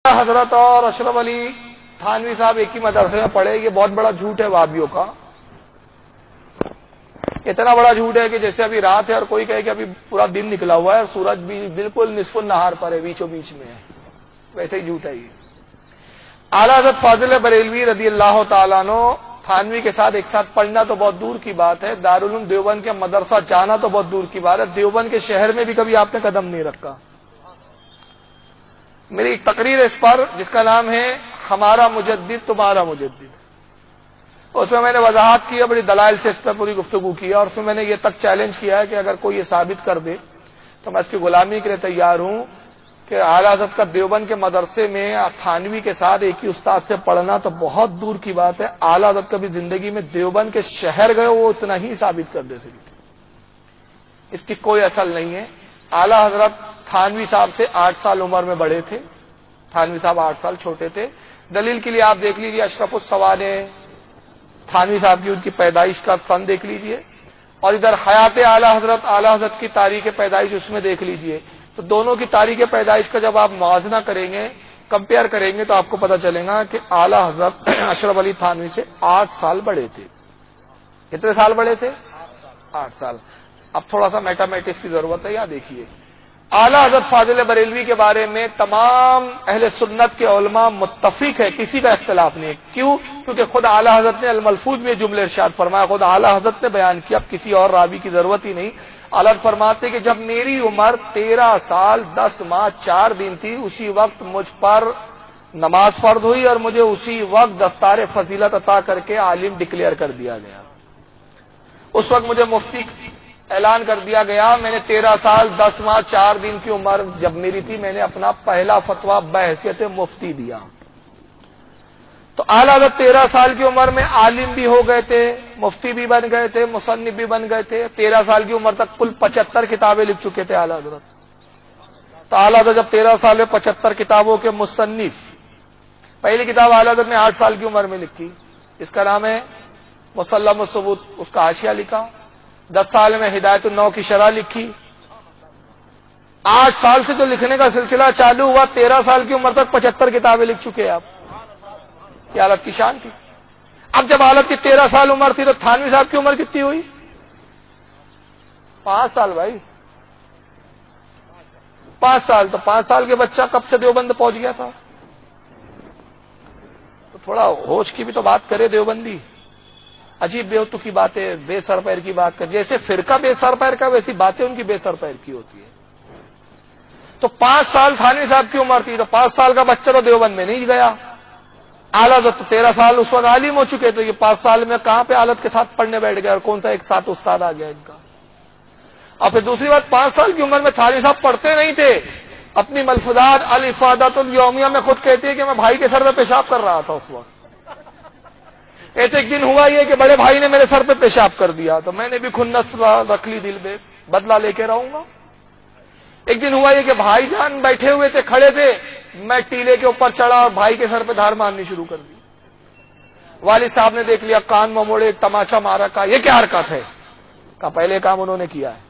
حضرت اور اشرف علی تھانوی صاحب ایک ہی مدرسے میں پڑھے، یہ بہت بڑا جھوٹ ہے وہابیوں کا. اتنا بڑا جھوٹ ہے کہ جیسے ابھی رات ہے اور کوئی کہے کہ ابھی پورا دن نکلا ہوا ہے اور سورج بھی بالکل نصف النہار پر ہے، بیچوں بیچ میں ہے، ویسے ہی جھوٹ ہے یہ. اعلیٰ حضرت فاضل بریلوی رضی اللہ تعالیٰ عنہ تھانوی کے ساتھ ایک ساتھ پڑھنا تو بہت دور کی بات ہے، دارالعلوم دیوبند کے مدرسہ جانا تو بہت دور کی بات ہے، دیوبند کے شہر میں بھی کبھی آپ نے قدم نہیں رکھا. میری ایک تقریر ہے اس پر جس کا نام ہے ہمارا مجدد تمہارا مجدد. اس میں نے وضاحت کی ہے، بڑی دلائل سے اس پر پوری گفتگو کی ہے، اور اس میں میں نے یہ تک چیلنج کیا ہے کہ اگر کوئی یہ ثابت کر دے تو میں اس کی غلامی کے لیے تیار ہوں کہ اعلیٰ حضرت کا دیوبند کے مدرسے میں تھانوی کے ساتھ ایک ہی استاد سے پڑھنا تو بہت دور کی بات ہے، اعلیٰ حضرت کبھی زندگی میں دیوبند کے شہر گئے وہ اتنا ہی ثابت کر دے سکتے. اس کی کوئی اصل نہیں ہے. اعلیٰ حضرت تھانوی صاحب سے 8 سال عمر میں بڑے تھے، تھانوی صاحب 8 سال چھوٹے تھے. دلیل کے لیے آپ دیکھ لیجیے اشرف السوانح تھانوی صاحب کی ان کی پیدائش کا سن دیکھ لیجئے، اور ادھر حیات اعلیٰ حضرت کی تاریخ پیدائش اس میں دیکھ لیجئے. تو دونوں کی تاریخ پیدائش کا جب آپ موازنہ کریں گے، کمپیئر کریں گے، تو آپ کو پتہ چلے گا کہ اعلیٰ حضرت اشرف علی تھانوی سے 8 سال بڑے تھے. کتنے سال بڑے تھے؟ 8 سال. اب تھوڑا سا میتھمیٹکس کی ضرورت ہے. یہاں دیکھیے اعلیٰ حضرت فاضل بریلوی کے بارے میں تمام اہل سنت کے علماء متفق ہے، کسی کا اختلاف نہیں ہے. کیوں؟ کیونکہ خود اعلیٰ حضرت نے الملفوظ میں جملے ارشاد فرمایا، خود اعلیٰ حضرت نے بیان کیا، اب کسی اور راوی کی ضرورت ہی نہیں. اعلیٰ فرماتے کہ جب میری عمر 13 سال 10 ماہ 4 دن تھی، اسی وقت مجھ پر نماز فرض ہوئی اور مجھے اسی وقت دستار فضیلت عطا کر کے عالم ڈکلیئر کر دیا گیا. اس وقت مجھے مفتی اعلان کر دیا گیا. میں نے 13 سال 10 ماہ 4 دن کی عمر جب میری تھی، میں نے اپنا پہلا فتویٰ بحیثیت مفتی دیا. تو اعلیٰ حضرت 13 سال کی عمر میں عالم بھی ہو گئے تھے، مفتی بھی بن گئے تھے، مصنف بھی بن گئے تھے. 13 سال کی عمر تک کل 75 کتابیں لکھ چکے تھے اعلیٰ حضرت. تو اعلیٰ حضرت جب 13 سال میں 75 کتابوں کے مصنف، پہلی کتاب اعلیٰ حضرت نے 8 سال کی عمر میں لکھی، اس کا نام ہے مسلم الثبوت، اس کا حاشیہ لکھا. 10 سال میں ہدایت النو کی شرح لکھی. 8 سال سے جو لکھنے کا سلسلہ چالو ہوا، 13 سال کی عمر تک 75 کتابیں لکھ چکے آپ. یہ حالت کی شان تھی. اب جب حالت کی 13 سال عمر تھی تو تھانوی صاحب کی عمر کتنی ہوئی؟ 5 سال بھائی، 5 سال. تو 5 سال کے بچہ کب سے دیوبند پہنچ گیا تھا؟ تو تھوڑا ہوش کی بھی تو بات کرے دیوبندی. عجیب بےوتو کی باتیں، بے سر پیر کی بات کر، جیسے فرقہ بے سر پیر کا ویسی باتیں ان کی بے سر پیر کی ہوتی ہے. تو 5 سال تھانوی صاحب کی عمر تھی، تو 5 سال کا بچہ تو دیوبند میں نہیں گیا. اعلیٰ حضرت 13 سال اس وقت عالم ہو چکے، تو یہ 5 سال میں کہاں پہ حالت کے ساتھ پڑھنے بیٹھ گئے، اور کون سا ایک ساتھ استاد آ گیا ان کا. اور پھر دوسری بات، 5 سال کی عمر میں تھانوی صاحب پڑھتے نہیں تھے. اپنی ملفوظات الافادۃ الیومیہ میں خود کہتے ہیں کہ میں بھائی کے سر پہ پیشاب کر رہا تھا اس وقت. ایسے ایک دن ہوا یہ کہ بڑے بھائی نے میرے سر پہ پیشاب کر دیا، تو میں نے بھی کھنس رکھ لی دل میں، بدلہ لے کے رہوں گا. ایک دن ہوا یہ کہ بھائی جان بیٹھے ہوئے تھے، کھڑے تھے، میں ٹیلے کے اوپر چڑھا اور بھائی کے سر پہ دھار مارنی شروع کر دی. والد صاحب نے دیکھ لیا، کان میں موڑے، تماچا مارا. کہا یہ کیا حرکت ہے؟ کہا پہلے کام انہوں نے کیا ہے.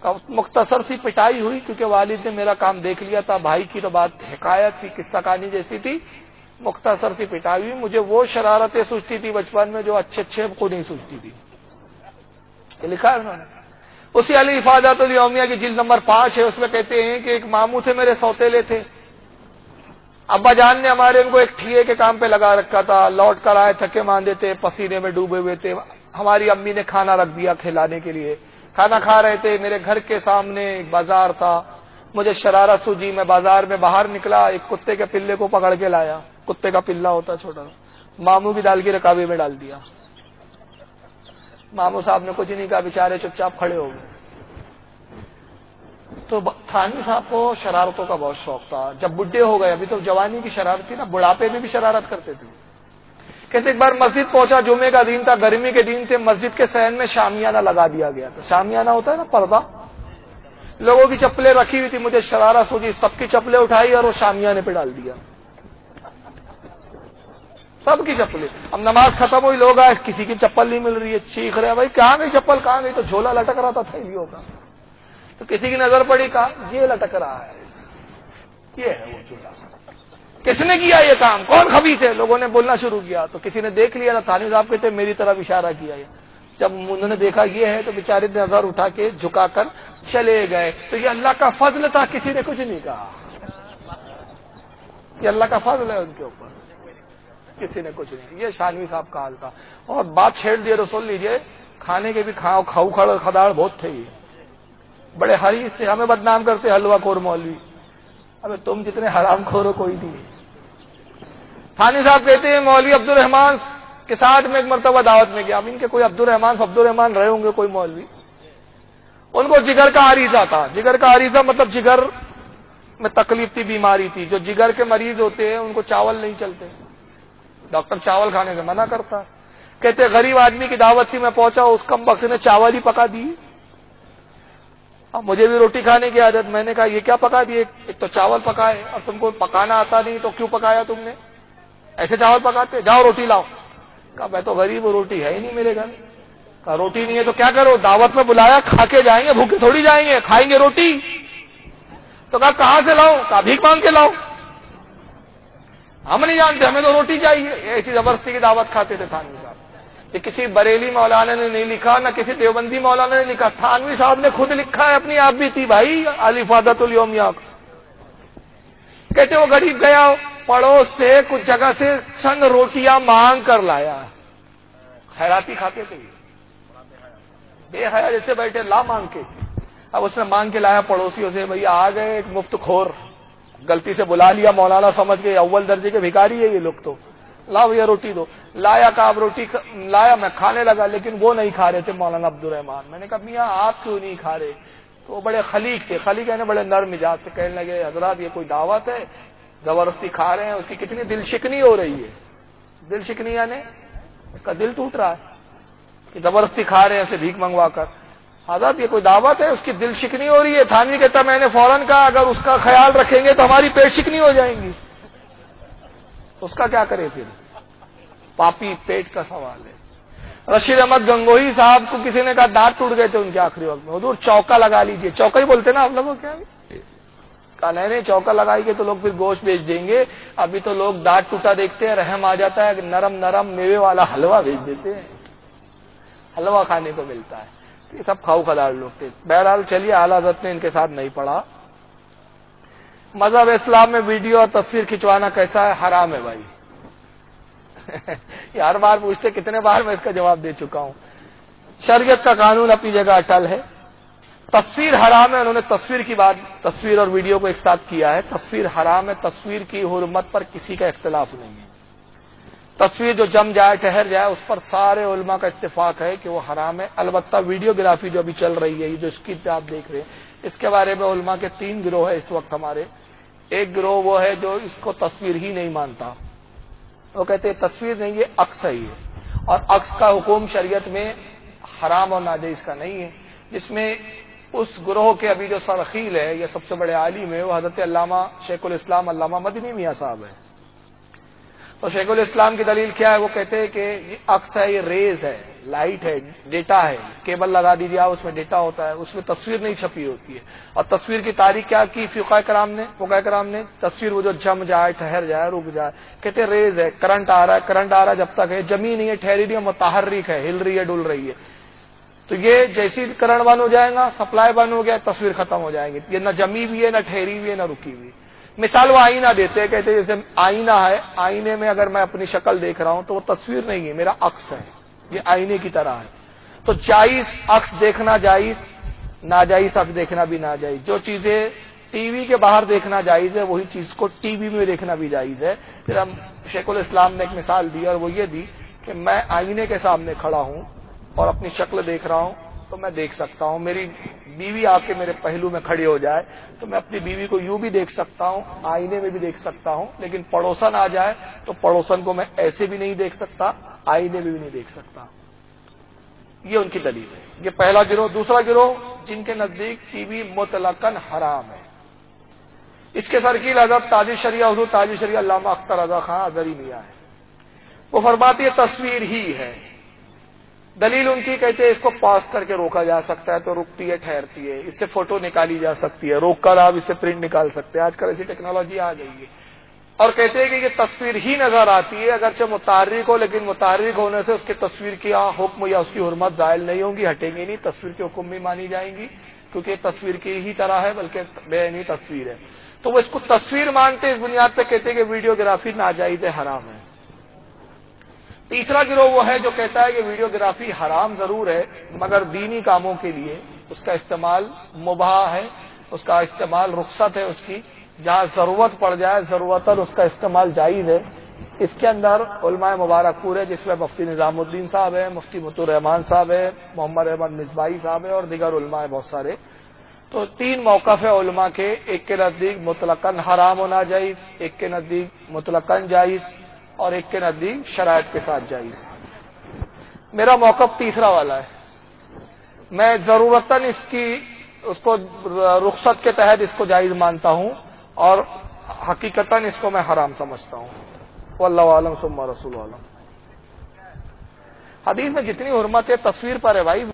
کہا مختصر سی پٹائی ہوئی، کیونکہ والد نے میرا کام دیکھ لیا تھا. بھائی کی تو بات حکایت تھی، قصہ کہانی جیسی تھی. مختصر سی پٹائی ہوئی. مجھے وہ شرارتیں سوچتی تھی بچپن میں جو اچھے کو نہیں سوچتی تھی. یہ لکھا ہے انہوں نے. اسی الافادۃ الیومیہ کی جلد نمبر 5 ہے، اس میں کہتے ہیں کہ ایک ماموں تھے میرے سوتیلے تھے. ابا جان نے ہمارے ان کو ایک ٹھیے کے کام پہ لگا رکھا تھا. لوٹ کر آئے تھکے ماندے تھے، پسینے میں ڈوبے ہوئے تھے. ہماری امی نے کھانا رکھ دیا کھلانے کے لیے. کھانا کھا رہے تھے. میرے گھر کے سامنے ایک بازار تھا. مجھے شرارت سوجی، میں بازار میں باہر نکلا، ایک کتے کے پلے کو پکڑ کے لایا. کتے کا پلہ ہوتا چھوٹا، ماموں کی ڈال کے رکابے میں ڈال دیا. ماموں صاحب نے کچھ نہیں کہا، بیچارے چپ چاپ کھڑے ہو گئے. تو تھانوی صاحب کو شرارتوں کا بہت شوق تھا. جب بڈھے ہو گئے، ابھی تو جوانی کی شرارت تھی نا، بڑھاپے میں بھی شرارت کرتے تھے. کہتے ایک بار مسجد پہنچا، جمعے کا دن تھا، گرمی کے دن تھے. مسجد کے صحن میں شامیانہ لگا دیا گیا تھا. شامیانہ ہوتا ہے نا پردہ. لوگوں کی چپلیں رکھی ہوئی تھی. مجھے شرارت سوچی، سب کی چپلیں اٹھائی اور وہ شامیانے پہ ڈال دیا. سب کی چپلیں. اب نماز ختم ہوئی، لوگ آئے، کسی کی چپل نہیں مل رہی ہے. چیخ رہے بھائی کہاں گئی چپل، کہاں گئی؟ تو جھولا لٹک رہا تھا تھیلیوں کا. تو کسی کی نظر پڑی، کہا یہ لٹک رہا ہے، یہ ہے وہ جھولا. کس نے کیا یہ کام؟ کون خبیث ہے؟ لوگوں نے بولنا شروع کیا تو کسی نے دیکھ لیا نا، تھانوی صاحب کہتے میری طرف اشارہ کیا ہے. جب انہوں نے دیکھا یہ ہے تو بیچارے نظر اٹھا کے جھکا کر چلے گئے. تو یہ اللہ کا فضل تھا، کسی نے کچھ نہیں کہا. یہ اللہ کا فضل ہے ان کے اوپر، کسی نے کچھ نہیں. یہ شانوی صاحب کا حال تھا. اور بات چھیڑ دیے تو سن لیجئے، کھانے کے بھی کھاؤ کھڑ خداڑ بہت تھے، یہ بڑے حریص تھے. ہمیں بدنام کرتے حلوہ خور مولوی. ابے تم جتنے حرام خور ہو کوئی نہیں. تھانوی صاحب کہتے ہیں مولوی عبد الرحمان کے ساتھ میں ایک مرتبہ دعوت میں گیا. اب ان کے کوئی عبد الرحمان رہے ہوں گے کوئی مولوی. ان کو جگر کا عریضہ تھا. جگر کا عریضہ مطلب جگر میں تکلیف تھی، بیماری تھی. جو جگر کے مریض ہوتے ہیں ان کو چاول نہیں چلتے، ڈاکٹر چاول کھانے سے منع کرتا. کہتے غریب آدمی کی دعوت تھی، میں پہنچا، اس کم وقت نے چاول ہی پکا دی. اب مجھے بھی روٹی کھانے کی عادت. میں نے کہا یہ کیا پکا دیے؟ ایک تو چاول پکائے، اور تم کو پکانا آتا نہیں تو کیوں پکایا تم نے؟ ایسے چاول پکاتے؟ جاؤ روٹی لاؤ. کہا میں تو غریب ہوں، روٹی ہے ہی نہیں میرے گھر. کہا روٹی نہیں ہے تو کیا کرو؟ دعوت میں بلایا، کھا کے جائیں گے، بھوکے تھوڑی جائیں گے، کھائیں گے روٹی. تو کہا کہاں سے لاؤ؟ کہا بھیک مانگ کے لاؤ. ہم نہیں جانتے، ہمیں تو روٹی چاہیے. ایسی زبردستی کی دعوت کھاتے تھے تھانوی صاحب. یہ کسی بریلی مولانا نے نہیں لکھا، نہ کسی دیوبندی مولانا نے لکھا، تھانوی صاحب نے خود لکھا ہے. اپنی آپ بھی تھی بھائی، الفادۃ الیومیہ. کہتے وہ غریب گیا پڑوس سے کچھ جگہ سے چند روٹیاں مانگ کر لایا. خیراتی کھاتے تھے، بے حیا جیسے بیٹھے لا مانگ کے. اب اس نے مانگ کے لایا پڑوسیوں سے. بھئی آ گئے ایک مفت خور، غلطی سے بلا لیا مولانا سمجھ کے، اول درجے کے بھکاری ہے یہ لوگ. تو لاؤ یہ روٹی دو. لایا کہ آپ روٹی لایا، میں کھانے لگا، لیکن وہ نہیں کھا رہے تھے مولانا عبد الرحمان. میں نے کہا میاں آپ کیوں نہیں کھا رہے؟ تو وہ بڑے خلیق تھے. خلیق کہنے بڑے نرم مزاج سے کہنے لگے حضرات یہ کوئی دعوت ہے، زبردستی کھا رہے ہیں، اس کی کتنی دل شکنی ہو رہی ہے. دل شکنی یعنی اس کا دل ٹوٹ رہا ہے کہ زبردستی کھا رہے ہیں اسے بھیک منگوا کر. حضرت یہ کوئی دعوت ہے، اس کی دل شکنی ہو رہی ہے. تھانوی کہتا میں نے فوراً کہا اگر اس کا خیال رکھیں گے تو ہماری پیٹ شکنی ہو جائیں گی. اس کا کیا کرے پھر؟ پاپی پیٹ کا سوال ہے. رشید احمد گنگوہی صاحب کو کسی نے کہا دانت ٹوٹ گئے تھے ان کے آخری وقت میں. حضور چوکا لگا لیجئے. چوکا ہی بولتے نا آپ لوگوں کیا؟ کہا نہیں چوکا لگائی گے تو لوگ پھر گوشت بیچ دیں گے. ابھی تو لوگ دانت ٹوٹا دیکھتے ہیں، رحم آ جاتا ہے، نرم نرم میوے والا حلوہ بیچ دیتے ہیں، حلوہ کھانے کو ملتا ہے. یہ سب کھاؤ کھداڑ لوگ تھے. بہرحال چلیے اعلیٰ حضرت نے ان کے ساتھ نہیں پڑھا. مذہب اسلام میں ویڈیو اور تصویر کھنچوانا کیسا ہے؟ حرام ہے بھائی. یہ ہر بار پوچھتے، کتنے بار میں اس کا جواب دے چکا ہوں. شریعت کا قانون اپنی جگہ اٹل ہے. تصویر حرام ہے. انہوں نے تصویر کی بات، تصویر اور ویڈیو کو ایک ساتھ کیا ہے. تصویر حرام ہے. تصویر کی حرمت پر کسی کا اختلاف نہیں ہے. تصویر جو جم جائے ٹھہر جائے اس پر سارے علماء کا اتفاق ہے کہ وہ حرام ہے. البتہ ویڈیوگرافی جو ابھی چل رہی ہے، یہ جو اسکرین پہ آپ دیکھ رہے ہیں، اس کے بارے میں علماء کے 3 گروہ ہے اس وقت ہمارے. ایک گروہ وہ ہے جو اس کو تصویر ہی نہیں مانتا. وہ کہتے ہیں تصویر نہیں، یہ عکس ہی ہے، اور عکس کا حکم شریعت میں حرام اور ناجائز کا نہیں ہے. جس میں اس گروہ کے ابھی جو سرخیل ہے، یہ سب سے بڑے عالم ہے، وہ حضرت علامہ شیخ الاسلام علامہ مدنی میاں صاحب ہے. تو شیخ الاسلام کی دلیل کیا ہے؟ وہ کہتے ہیں کہ یہ عکس ہے، یہ ریز ہے، لائٹ ہے، ڈیٹا ہے. کیبل لگا دیجیے آپ، اس میں ڈیٹا ہوتا ہے، اس میں تصویر نہیں چھپی ہوتی ہے. اور تصویر کی تاریخ کیا کی فقہاء کرام نے؟ تصویر وہ جو جم جائے، ٹھہر جائے، رک جائے، کہتے ریز ہے، کرنٹ آ رہا ہے جب تک ہے، جمی نہیں ہے، ٹھہری نہیں ہے، متحرک ہے، ہل رہی ہے، ڈل رہی ہے. تو یہ جیسی کرنٹ بند ہو جائے گا، سپلائی بند ہو گیا، تصویر ختم ہو جائے گی. یہ نہ جمی ہوئی ہے، نہ ٹھہری ہوئی ہے، نہ رکی ہوئی. مثال وہ آئینہ دیتے ہیں، کہتے ہیں جیسے آئینہ ہے، آئینے میں اگر میں اپنی شکل دیکھ رہا ہوں تو وہ تصویر نہیں ہے، میرا عکس ہے، یہ آئینے کی طرح ہے. تو جائز عکس دیکھنا جائز، ناجائز عکس دیکھنا بھی ناجائز. جو چیزیں ٹی وی کے باہر دیکھنا جائز ہے وہی چیز کو ٹی وی میں دیکھنا بھی جائز ہے. پھر ہم شیخ الاسلام نے ایک مثال دی اور وہ یہ دی کہ میں آئینے کے سامنے کھڑا ہوں اور اپنی شکل دیکھ رہا ہوں تو میں دیکھ سکتا ہوں. میری بیوی آ کے میرے پہلو میں کھڑی ہو جائے تو میں اپنی بیوی کو یوں بھی دیکھ سکتا ہوں، آئینے میں بھی دیکھ سکتا ہوں. لیکن پڑوسن آ جائے تو پڑوسن کو میں ایسے بھی نہیں دیکھ سکتا، آئینے میں بھی نہیں دیکھ سکتا. یہ ان کی دلیل ہے. یہ پہلا گروہ. دوسرا گروہ جن کے نزدیک ٹی وی مطلقاً حرام ہے. اس کے سرکیل حضرت تاج الشریعہ حضور تاج الشریعہ علامہ اختر رضا خان ازہری میاں ہے. وہ فرماتی ہے تصویر ہی ہے. دلیل ان کی کہتے ہیں اس کو پاس کر کے روکا جا سکتا ہے تو رکتی ہے، ٹھہرتی ہے. اس سے فوٹو نکالی جا سکتی ہے، روک کر آپ اس سے پرنٹ نکال سکتے ہیں. آج کل ایسی ٹیکنالوجی آ گئی ہے. اور کہتے ہیں کہ یہ تصویر ہی نظر آتی ہے، اگرچہ متحرک ہو، لیکن متحرک ہونے سے اس کی تصویر کی حکم یا اس کی حرمت زائل نہیں ہوں گی، ہٹیں گی نہیں، تصویر کے حکم بھی مانی جائیں گی، کیونکہ یہ تصویر کی ہی طرح ہے، بلکہ بے عینی تصویر ہے۔ تو وہ اس کو تصویر مانتے، اس بنیاد پہ کہتے ہیں کہ ویڈیوگرافی ناجائز ہے، حرام ہے۔ تیسرا گروہ وہ ہے جو کہتا ہے کہ ویڈیوگرافی حرام ضرور ہے، مگر دینی کاموں کے لیے اس کا استعمال مباح ہے، اس کا استعمال رخصت ہے، اس کی جہاں ضرورت پڑ جائے ضرورتاً اس کا استعمال جائز ہے۔ اس کے اندر علماء مبارک پور ہے، جس میں مفتی نظام الدین صاحب ہے، مفتی مطیع الرحمان صاحب ہے، محمد احمد مصباحی صاحب ہے، اور دیگر علماء بہت سارے۔ تو تین موقف ہے علماء کے، ایک کے نزدیک مطلقاً حرام ہونا جائز، ایک کے نزدیک مطلقاً جائز، اور ایک کے نزدیک شرائط کے ساتھ جائز۔ میرا موقف تیسرا والا ہے، میں ضرورتاً اس کو رخصت کے تحت اس کو جائز مانتا ہوں، اور حقیقتاً اس کو میں حرام سمجھتا ہوں۔ واللہ اعلم ثم رسول اعلم۔ حدیث میں جتنی حرمت ہے تصویر پر ہے بھائی۔